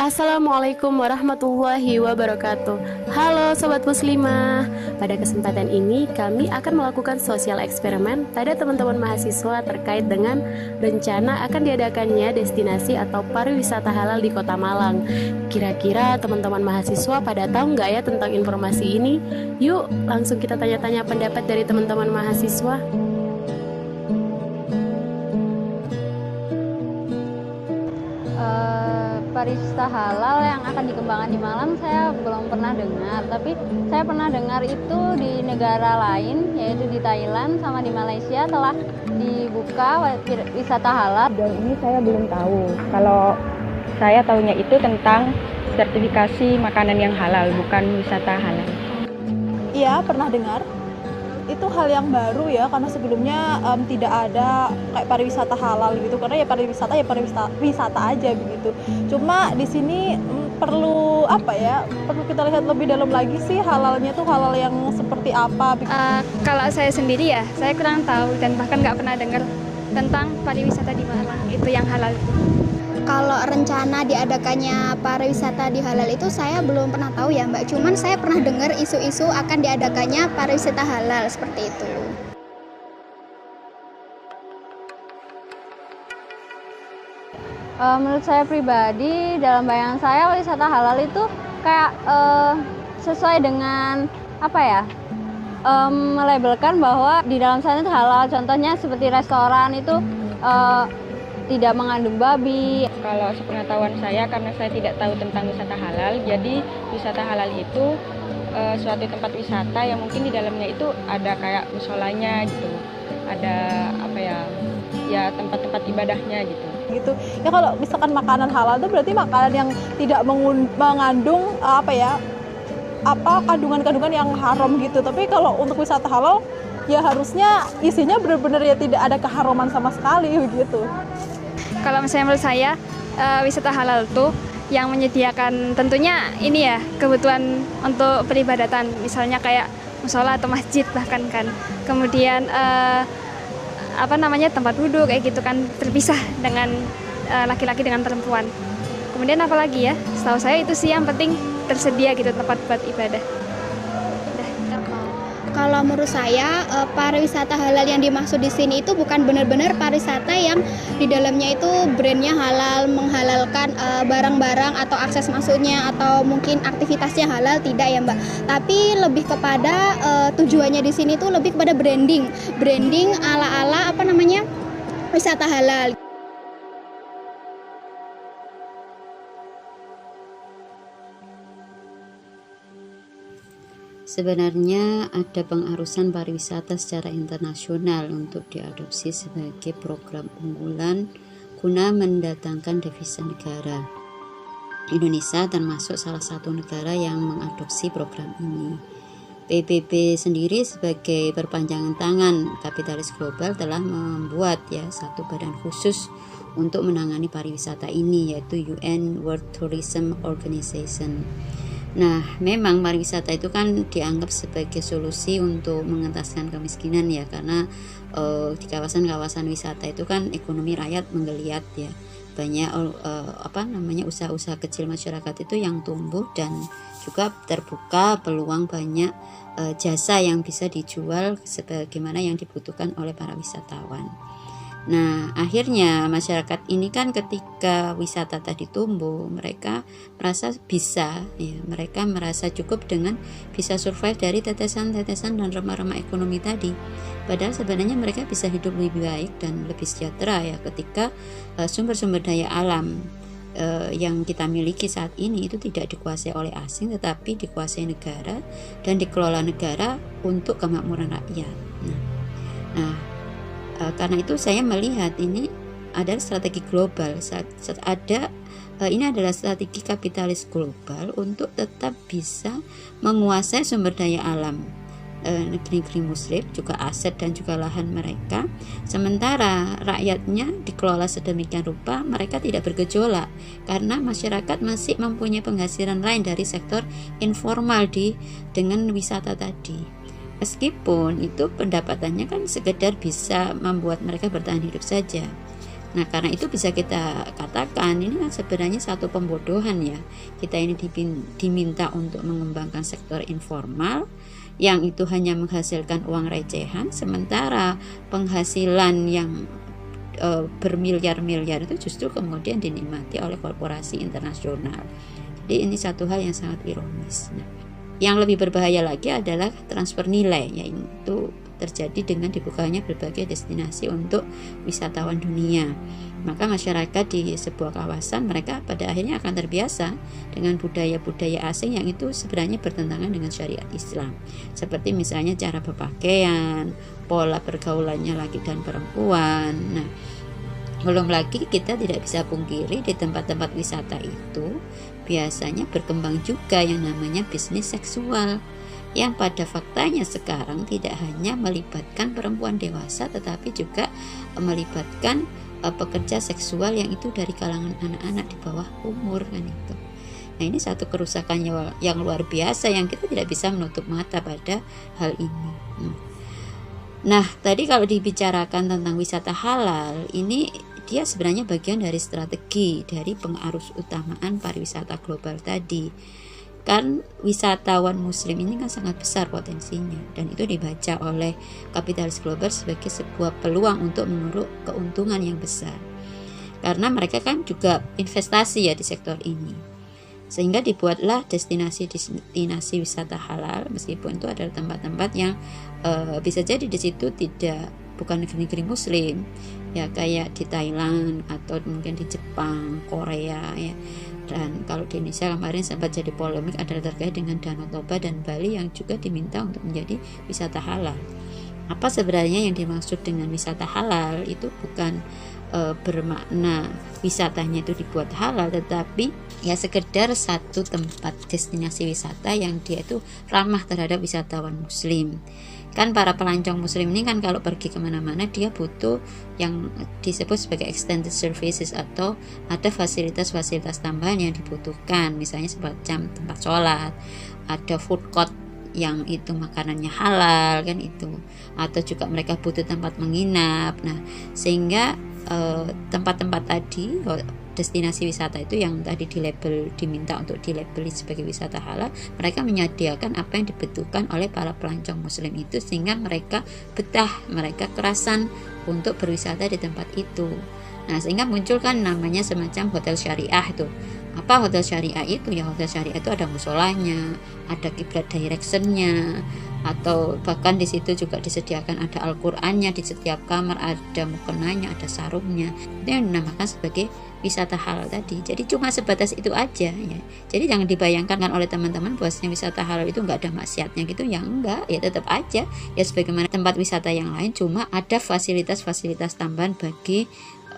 Assalamualaikum warahmatullahi wabarakatuh. Halo Sobat Muslimah. Pada kesempatan ini kami akan melakukan sosial eksperimen pada teman-teman mahasiswa terkait dengan rencana akan diadakannya destinasi atau pariwisata halal di Kota Malang. Kira-kira teman-teman mahasiswa pada tahu nggak ya tentang informasi ini? Yuk langsung kita tanya-tanya pendapat dari teman-teman mahasiswa. Pariwisata halal yang akan dikembangkan di Malang saya belum pernah dengar, tapi saya pernah dengar itu di negara lain, yaitu di Thailand sama di Malaysia telah dibuka wisata halal. Dan ini saya belum tahu. Kalau saya tahunya itu tentang sertifikasi makanan yang halal, bukan wisata halal. Iya, pernah dengar. Itu hal yang baru ya, karena sebelumnya tidak ada kayak pariwisata halal gitu, karena ya pariwisata aja begitu. Cuma di sini perlu kita lihat lebih dalam lagi sih halalnya tuh halal yang seperti apa. Kalau saya sendiri ya, saya kurang tahu dan bahkan nggak pernah dengar tentang pariwisata di Malang itu yang halal. Kalau rencana diadakannya pariwisata di halal itu saya belum pernah tahu ya Mbak. Cuman saya pernah dengar isu-isu akan diadakannya pariwisata halal seperti itu. Menurut saya pribadi, dalam bayangan saya wisata halal itu kayak sesuai dengan melabelkan bahwa di dalam sana itu halal. Contohnya seperti restoran itu tidak mengandung babi. Kalau sepengetahuan saya, karena saya tidak tahu tentang wisata halal, jadi wisata halal itu suatu tempat wisata yang mungkin di dalamnya itu ada kayak musolanya gitu, ada tempat-tempat ibadahnya gitu. Ya kalau misalkan makanan halal itu berarti makanan yang tidak mengandung kandungan-kandungan yang haram gitu. Tapi kalau untuk wisata halal ya harusnya isinya benar-benar ya tidak ada keharaman sama sekali gitu. Kalau misalnya menurut saya wisata halal tuh yang menyediakan tentunya ini ya kebutuhan untuk peribadatan, misalnya kayak musola atau masjid bahkan kan. Kemudian tempat duduk kayak gitu kan terpisah dengan laki-laki dengan perempuan. Kemudian apalagi ya? Setahu saya itu sih yang penting tersedia gitu tempat buat ibadah. Kalau menurut saya pariwisata halal yang dimaksud di sini itu bukan benar-benar pariwisata yang di dalamnya itu brandnya halal, menghalalkan barang-barang atau akses masuknya atau mungkin aktivitasnya halal, tidak ya Mbak. Tapi lebih kepada tujuannya di sini tuh lebih kepada branding ala-ala wisata halal. Sebenarnya ada pengarusan pariwisata secara internasional untuk diadopsi sebagai program unggulan guna mendatangkan devisa negara. Indonesia termasuk salah satu negara yang mengadopsi program ini. PBB sendiri sebagai perpanjangan tangan kapitalis global telah membuat satu badan khusus untuk menangani pariwisata ini, yaitu UN World Tourism Organization. Nah, memang pariwisata itu kan dianggap sebagai solusi untuk mengentaskan kemiskinan ya, karena di kawasan-kawasan wisata itu kan ekonomi rakyat menggeliat ya. Banyak usaha-usaha kecil masyarakat itu yang tumbuh dan juga terbuka peluang banyak jasa yang bisa dijual sebagaimana yang dibutuhkan oleh para wisatawan. Nah, akhirnya masyarakat ini kan ketika wisata tadi tumbuh, mereka merasa cukup dengan bisa survive dari tetesan-tetesan dan remah-remah ekonomi tadi. Padahal sebenarnya mereka bisa hidup lebih baik dan lebih sejahtera ya ketika sumber-sumber daya alam yang kita miliki saat ini itu tidak dikuasai oleh asing, tetapi dikuasai negara dan dikelola negara untuk kemakmuran rakyat. Karena itu saya melihat ini adalah strategi global. Ini adalah strategi kapitalis global untuk tetap bisa menguasai sumber daya alam negeri-negeri muslim, juga aset dan juga lahan mereka. Sementara rakyatnya dikelola sedemikian rupa, mereka tidak bergejolak karena masyarakat masih mempunyai penghasilan lain dari sektor informal dengan wisata tadi. Meskipun itu pendapatannya kan sekedar bisa membuat mereka bertahan hidup saja. Nah, karena itu bisa kita katakan ini kan sebenarnya satu pembodohan ya. Kita ini diminta untuk mengembangkan sektor informal yang itu hanya menghasilkan uang recehan, sementara penghasilan yang bermiliar-miliar itu justru kemudian dinikmati oleh korporasi internasional. Jadi ini satu hal yang sangat ironis. Nah, yang lebih berbahaya lagi adalah transfer nilai, yaitu terjadi dengan dibukanya berbagai destinasi untuk wisatawan dunia. Maka masyarakat di sebuah kawasan mereka pada akhirnya akan terbiasa dengan budaya-budaya asing yang itu sebenarnya bertentangan dengan syariat Islam. Seperti misalnya cara berpakaian, pola pergaulannya laki dan perempuan. Nah, belum lagi kita tidak bisa pungkiri di tempat-tempat wisata itu biasanya berkembang juga yang namanya bisnis seksual, yang pada faktanya sekarang tidak hanya melibatkan perempuan dewasa tetapi juga melibatkan pekerja seksual yang itu dari kalangan anak-anak di bawah umur kan itu. Nah, ini satu kerusakan yang luar biasa yang kita tidak bisa menutup mata pada hal ini. Nah, tadi kalau dibicarakan tentang wisata halal, ini dia sebenarnya bagian dari strategi dari pengarus utamaan pariwisata global tadi. Kan wisatawan muslim ini kan sangat besar potensinya, dan itu dibaca oleh kapitalis global sebagai sebuah peluang untuk mengeruk keuntungan yang besar, karena mereka kan juga investasi ya di sektor ini, sehingga dibuatlah destinasi wisata halal, meskipun itu adalah tempat-tempat yang bisa jadi di situ bukan negeri-negeri muslim ya, kayak di Thailand atau mungkin di Jepang, Korea ya. Dan kalau di Indonesia kemarin sempat jadi polemik adalah terkait dengan Danau Toba dan Bali yang juga diminta untuk menjadi wisata halal. Apa sebenarnya yang dimaksud dengan wisata halal? Itu bukan bermakna wisatanya itu dibuat halal, tetapi ya sekedar satu tempat destinasi wisata yang dia itu ramah terhadap wisatawan muslim. Kan para pelancong muslim ini kan kalau pergi kemana-mana dia butuh yang disebut sebagai extended services, atau ada fasilitas-fasilitas tambahan yang dibutuhkan, misalnya semacam tempat sholat, ada food court yang itu makanannya halal kan itu, atau juga mereka butuh tempat menginap. Nah, sehingga tempat-tempat tadi, destinasi wisata itu yang tadi diminta untuk dilabeli sebagai wisata halal, mereka menyediakan apa yang dibutuhkan oleh para pelancong muslim itu, sehingga mereka betah, mereka kerasan untuk berwisata di tempat itu. Nah, sehingga muncul kan namanya semacam hotel syariah itu. Apa hotel syariah itu? Ya, hotel syariah itu ada musolanya, ada kiblat directionnya, atau bahkan di situ juga disediakan ada Al-Qur'annya di setiap kamar, ada mukenanya, ada sarungnya. Itu yang dinamakan sebagai wisata halal tadi. Jadi cuma sebatas itu aja ya. Jadi jangan dibayangkan oleh teman-teman bahwasanya wisata halal itu enggak ada maksiatnya gitu, ya enggak, ya tetap aja ya sebagaimana tempat wisata yang lain, cuma ada fasilitas-fasilitas tambahan bagi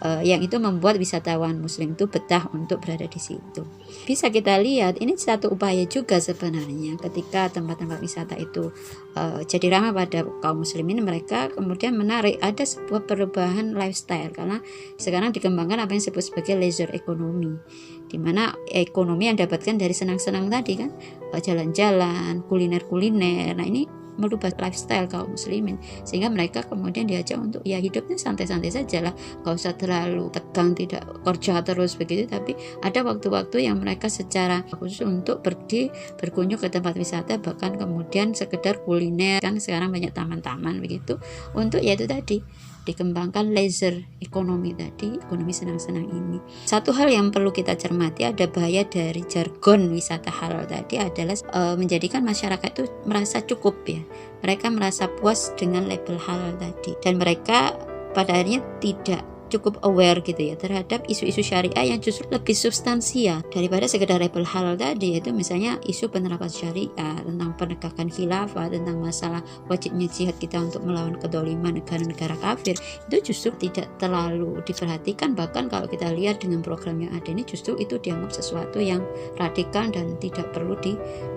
yang itu membuat wisatawan muslim itu betah untuk berada di situ. Bisa kita lihat ini satu upaya juga sebenarnya ketika tempat-tempat wisata itu jadi ramah pada kaum muslimin, mereka kemudian menarik ada sebuah perubahan lifestyle, karena sekarang dikembangkan apa yang disebut sebagai leisure economy, di mana ekonomi yang dapatkan dari senang-senang tadi kan, jalan-jalan, kuliner-kuliner. Nah, ini merubah lifestyle kaum muslimin, sehingga mereka kemudian diajak untuk ya hidupnya santai-santai saja lah, gak usah terlalu tegang, tidak kerja terus begitu, tapi ada waktu-waktu yang mereka secara khusus untuk pergi berkunjung ke tempat wisata, bahkan kemudian sekedar kuliner, kan sekarang banyak taman-taman begitu, untuk yaitu tadi dikembangkan leisure ekonomi tadi, ekonomi senang-senang ini. Satu hal yang perlu kita cermati, ada bahaya dari jargon wisata halal tadi adalah menjadikan masyarakat itu merasa cukup ya. Mereka merasa puas dengan label halal tadi, dan mereka pada akhirnya tidak cukup aware gitu ya terhadap isu-isu syariah yang justru lebih substansial daripada sekedar label halal tadi, yaitu misalnya isu penerapan syariah, tentang penegakan khilafah, tentang masalah wajibnya jihad kita untuk melawan kedoliman negara-negara kafir. Itu justru tidak terlalu diperhatikan, bahkan kalau kita lihat dengan program yang ada ini justru itu dianggap sesuatu yang radikal dan tidak perlu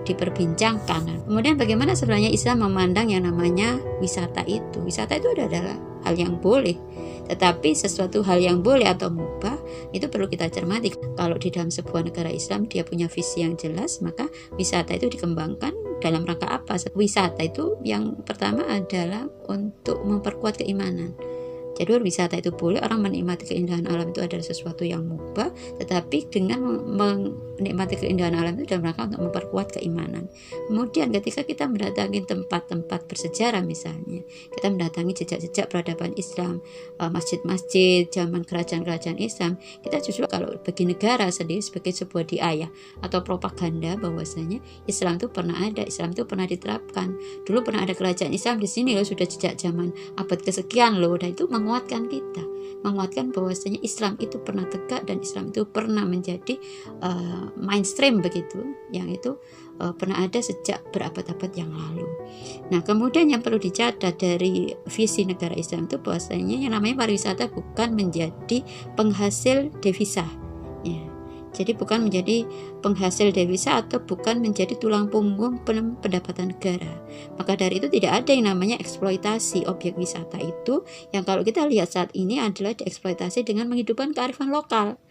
diperbincangkan. Kemudian bagaimana sebenarnya Islam memandang yang namanya wisata itu? Wisata itu adalah hal yang boleh, tetapi sesuatu hal yang boleh atau mubah itu perlu kita cermati. Kalau di dalam sebuah negara Islam dia punya visi yang jelas, maka wisata itu dikembangkan dalam rangka apa? Wisata itu yang pertama adalah untuk memperkuat keimanan. Jadi berwisata itu boleh, orang menikmati keindahan alam itu adalah sesuatu yang mubah, tetapi dengan menikmati keindahan alam itu dalam rangka untuk memperkuat keimanan. Kemudian ketika kita mendatangi tempat-tempat bersejarah, misalnya kita mendatangi jejak-jejak peradaban Islam, masjid-masjid zaman kerajaan-kerajaan Islam, kita justru kalau bagi negara sendiri sebagai sebuah diayah atau propaganda bahwasanya Islam itu pernah ada, Islam itu pernah diterapkan. Dulu pernah ada kerajaan Islam di sini loh, sudah jejak zaman abad kesekian loh, dan itu menguatkan kita, menguatkan bahwasanya Islam itu pernah tegak dan Islam itu pernah menjadi mainstream begitu, yang itu pernah ada sejak berabad-abad yang lalu. Nah, kemudian yang perlu dicatat dari visi negara Islam itu bahwasanya yang namanya pariwisata bukan menjadi penghasil devisa, ya. Jadi bukan menjadi penghasil devisa atau bukan menjadi tulang punggung pendapatan negara. Maka dari itu tidak ada yang namanya eksploitasi objek wisata itu, yang kalau kita lihat saat ini adalah dieksploitasi dengan menghidupkan kearifan lokal.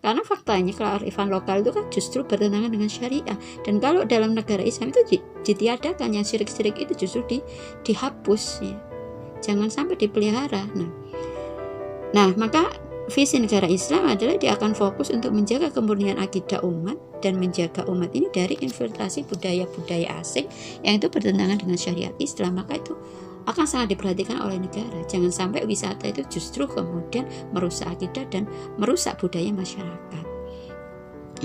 Karena faktanya kearifan lokal itu kan justru bertentangan dengan syariah. Dan kalau dalam negara Islam itu ditiadakan, yang syirik-syirik itu justru dihapus, ya. Jangan sampai dipelihara. Nah, maka visi negara Islam adalah dia akan fokus untuk menjaga kemurnian akidah umat dan menjaga umat ini dari infiltrasi budaya-budaya asing yang itu bertentangan dengan syariat Islam. Maka itu akan sangat diperhatikan oleh negara. Jangan sampai wisata itu justru kemudian merusak akidah dan merusak budaya masyarakat.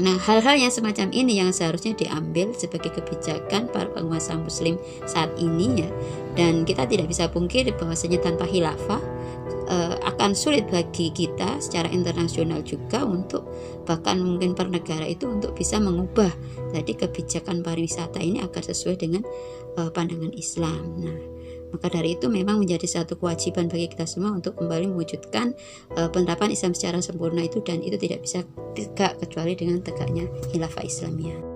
Nah, hal-hal yang semacam ini yang seharusnya diambil sebagai kebijakan para penguasa muslim saat ini, ya. Dan kita tidak bisa pungkiri bahwasanya tanpa khilafah akan sulit bagi kita secara internasional juga untuk bahkan mungkin per negara itu untuk bisa mengubah tadi kebijakan pariwisata ini agar sesuai dengan pandangan Islam. Nah, maka dari itu memang menjadi satu kewajiban bagi kita semua untuk kembali mewujudkan penerapan Islam secara sempurna itu, dan itu tidak bisa tegak kecuali dengan tegaknya khilafah Islamiyah.